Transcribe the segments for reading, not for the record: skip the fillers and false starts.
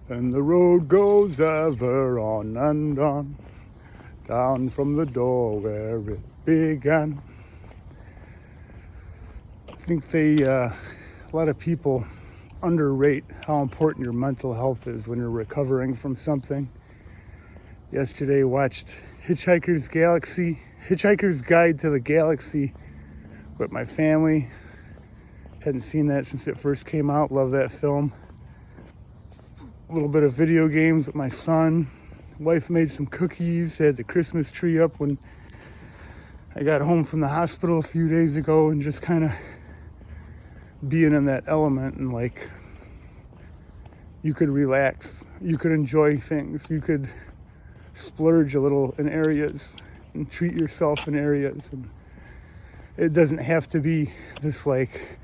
And the road goes ever on and on, down from the door where it began. I think a lot of people underrate how important your mental health is when you're recovering from something. Yesterday watched Hitchhiker's Guide to the Galaxy with my family. Hadn't seen that since it first came out. Love that film. A little bit of video games with my son. Wife made some cookies, had the Christmas tree up when I got home from the hospital a few days ago, and just kind of being in that element, and like you could relax, you could enjoy things, you could splurge a little in areas and treat yourself in areas, and it doesn't have to be this like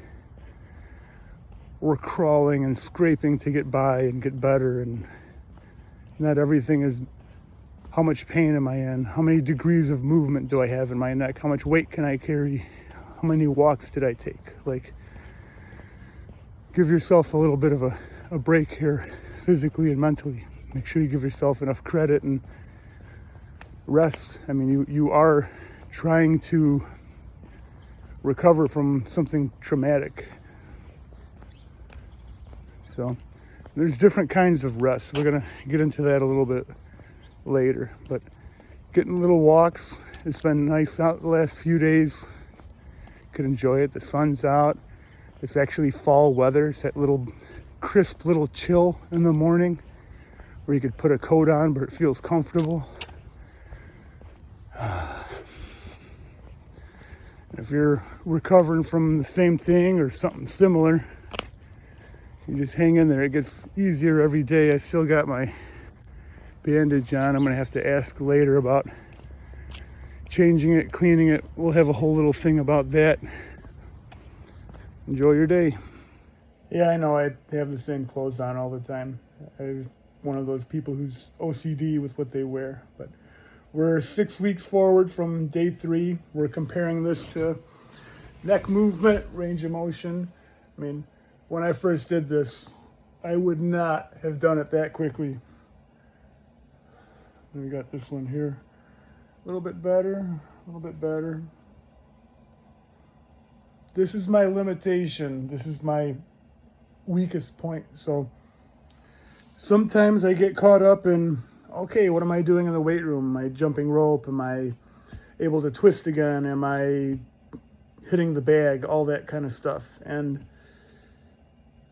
we're crawling and scraping to get by and get better, and not everything is how much pain am I in, how many degrees of movement do I have in my neck, how much weight can I carry, how many walks did I take. Like, give yourself a little bit of a break here, physically and mentally. Make sure you give yourself enough credit and rest. I mean, you are trying to recover from something traumatic. So there's different kinds of rest. We're gonna get into that a little bit later, but getting little walks. It's been nice out the last few days. Could enjoy it. The sun's out. It's actually fall weather. It's that little crisp little chill in the morning where you could put a coat on, but it feels comfortable. If you're recovering from the same thing or something similar, you just hang in there. It gets easier every day. I still got my bandage on. I'm going to have to ask later about changing it, cleaning it. We'll have a whole little thing about that. Enjoy your day. Yeah, I know I have the same clothes on all the time. I'm one of those people who's OCD with what they wear. But we're 6 weeks forward from day 3. We're comparing this to neck movement, range of motion. I mean, when I first did this, I would not have done it that quickly. We got this one here. A little bit better, a little bit better. This is my limitation. This is my weakest point. So sometimes I get caught up in, okay, what am I doing in the weight room? Am I jumping rope? Am I able to twist again? Am I hitting the bag? All that kind of stuff. And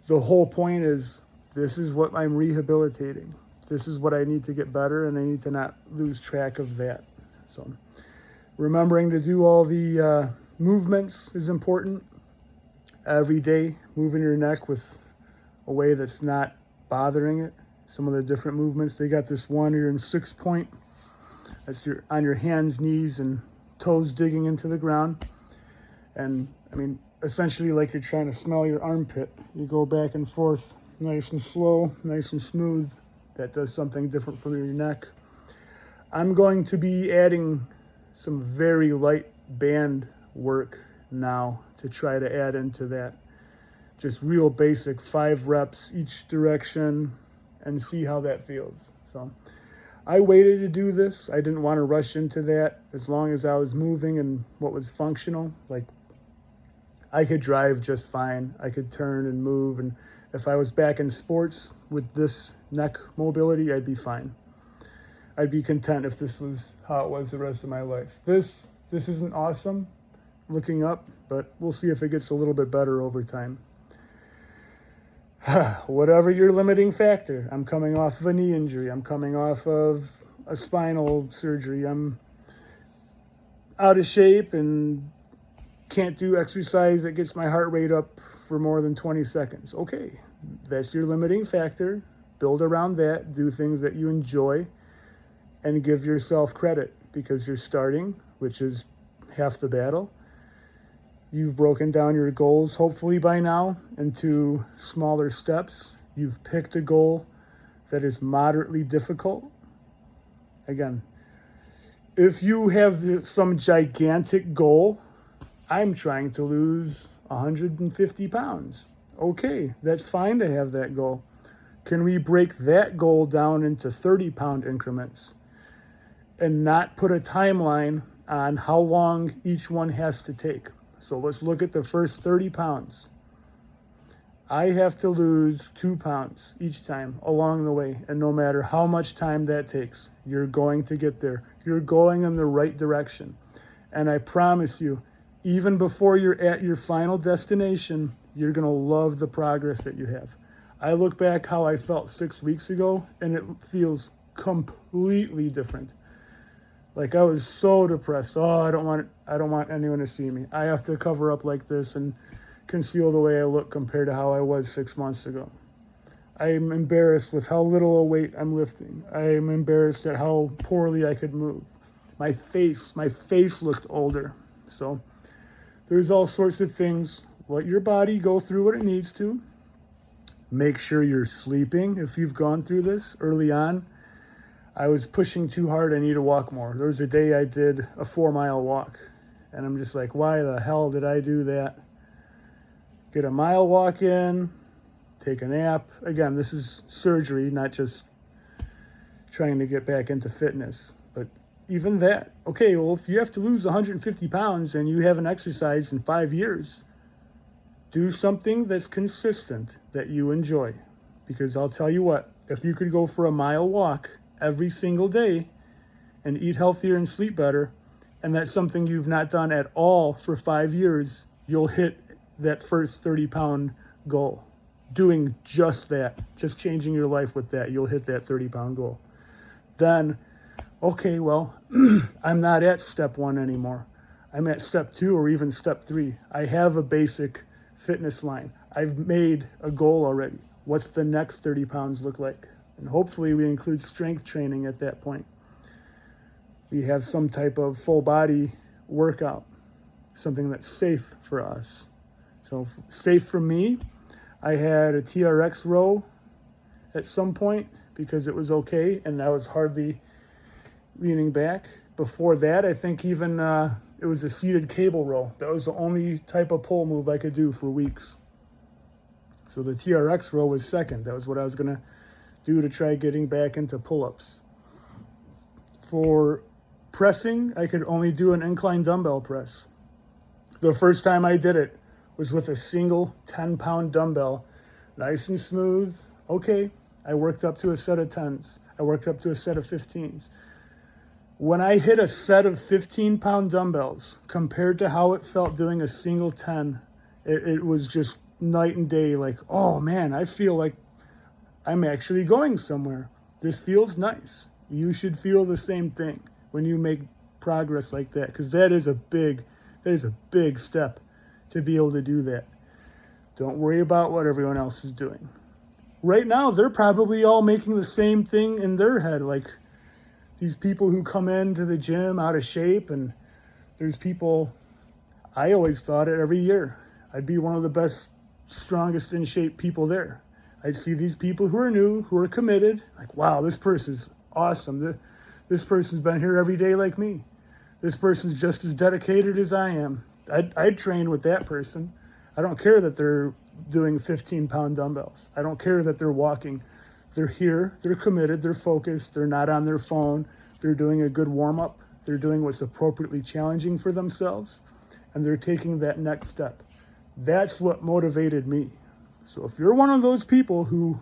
the whole point is, this is what I'm rehabilitating. This is what I need to get better, and I need to not lose track of that. So remembering to do all the movements is important. Every day, moving your neck with a way that's not bothering it. Some of the different movements, they got this one, you're in 6 point. That's on your hands, knees, and toes digging into the ground. And I mean, essentially like you're trying to smell your armpit. You go back and forth, nice and slow, nice and smooth. That does something different for your neck. I'm going to be adding some very light band work now to try to add into that. Just real basic 5 reps each direction and see how that feels. So I waited to do this. I didn't want to rush into that. As long as I was moving and what was functional, like I could drive just fine. I could turn and move. And if I was back in sports with this neck mobility, I'd be fine. I'd be content if this was how it was the rest of my life. This isn't awesome looking up, but we'll see if it gets a little bit better over time. Whatever your limiting factor. I'm coming off of a knee injury. I'm coming off of a spinal surgery. I'm out of shape and can't do exercise that gets my heart rate up for more than 20 seconds. Okay, that's your limiting factor. Build around that. Do things that you enjoy and give yourself credit, because you're starting, which is half the battle. You've broken down your goals, hopefully by now, into smaller steps. You've picked a goal that is moderately difficult. Again, if you have some gigantic goal, I'm trying to lose 150 pounds. Okay, that's fine to have that goal. Can we break that goal down into 30-pound increments and not put a timeline on how long each one has to take? So let's look at the first 30 pounds. I have to lose 2 pounds each time along the way, and no matter how much time that takes, you're going to get there. You're going in the right direction. And I promise you, even before you're at your final destination, you're going to love the progress that you have. I look back how I felt 6 weeks ago, and it feels completely different. Like, I was so depressed. Oh, I don't want anyone to see me. I have to cover up like this and conceal the way I look compared to how I was 6 months ago. I'm embarrassed with how little a weight I'm lifting. I'm embarrassed at how poorly I could move. My face looked older. So there's all sorts of things. Let your body go through what it needs to. Make sure you're sleeping if you've gone through this early on. I was pushing too hard. I need to walk more. There was a day I did a 4-mile walk, and I'm just like, why the hell did I do that? Get a mile walk in, take a nap. Again, this is surgery, not just trying to get back into fitness. But even that, okay, well, if you have to lose 150 pounds and you haven't exercised in 5 years, do something that's consistent, that you enjoy. Because I'll tell you what, if you could go for a mile walk every single day and eat healthier and sleep better, and that's something you've not done at all for 5 years, you'll hit that first 30-pound goal. Doing just that, just changing your life with that, you'll hit that 30-pound goal. Then, okay, well, I'm not at step 1 anymore. I'm at step 2 or even step 3. I have a basic fitness line. I've made a goal already. What's the next 30 pounds look like? And hopefully we include strength training at that point. We have some type of full body workout, something that's safe for us. So safe for me, I had a TRX row at some point because it was okay and I was hardly leaning back. Before that, I think even it was a seated cable row. That was the only type of pull move I could do for weeks. So the TRX row was second. That was what I was going to do to try getting back into pull-ups. For pressing, I could only do an incline dumbbell press. The first time I did it was with a single 10-pound dumbbell, nice and smooth. Okay, I worked up to a set of 10s. I worked up to a set of 15s. When I hit a set of 15-pound dumbbells, compared to how it felt doing a single 10, it was just night and day. Like, oh man, I feel like I'm actually going somewhere. This feels nice. You should feel the same thing when you make progress like that, because that is a big step to be able to do that. Don't worry about what everyone else is doing. Right now, they're probably all making the same thing in their head. Like these people who come into the gym out of shape, and there's people, I always thought it every year, I'd be one of the best, strongest in shape people there. I'd see these people who are new, who are committed, like, wow, this person's awesome. This person's been here every day like me. This person's just as dedicated as I am. I'd train with that person. I don't care that they're doing 15-pound dumbbells. I don't care that they're walking. They're here, they're committed, they're focused, they're not on their phone, they're doing a good warm-up, they're doing what's appropriately challenging for themselves, and they're taking that next step. That's what motivated me. So if you're one of those people who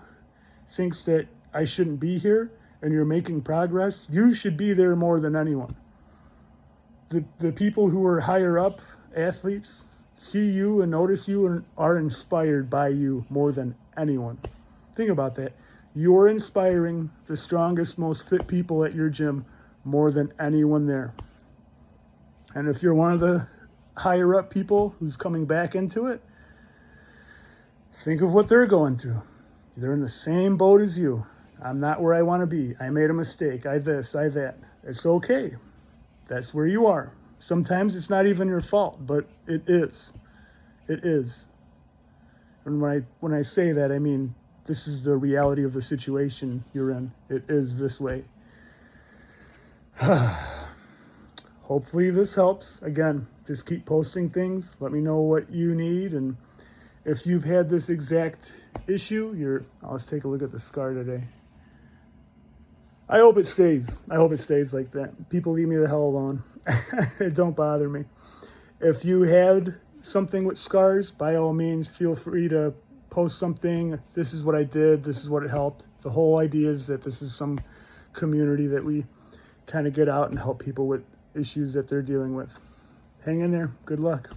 thinks that I shouldn't be here and you're making progress, you should be there more than anyone. The people who are higher up, athletes, see you and notice you and are inspired by you more than anyone. Think about that. You're inspiring the strongest, most fit people at your gym more than anyone there. And if you're one of the higher up people who's coming back into it, think of what they're going through. They're in the same boat as you. I'm not where I want to be. I made a mistake. I this, I that. It's okay. That's where you are. Sometimes it's not even your fault, but it is. It is. And when I say that, I mean, this is the reality of the situation you're in. It is this way. Hopefully this helps. Again, just keep posting things. Let me know what you need. And if you've had this exact issue, let's take a look at the scar today. I hope it stays. I hope it stays like that. People leave me the hell alone. It don't bother me. If you had something with scars, by all means, feel free to post something. This is what I did. This is what it helped. The whole idea is that this is some community that we kind of get out and help people with issues that they're dealing with. Hang in there. Good luck.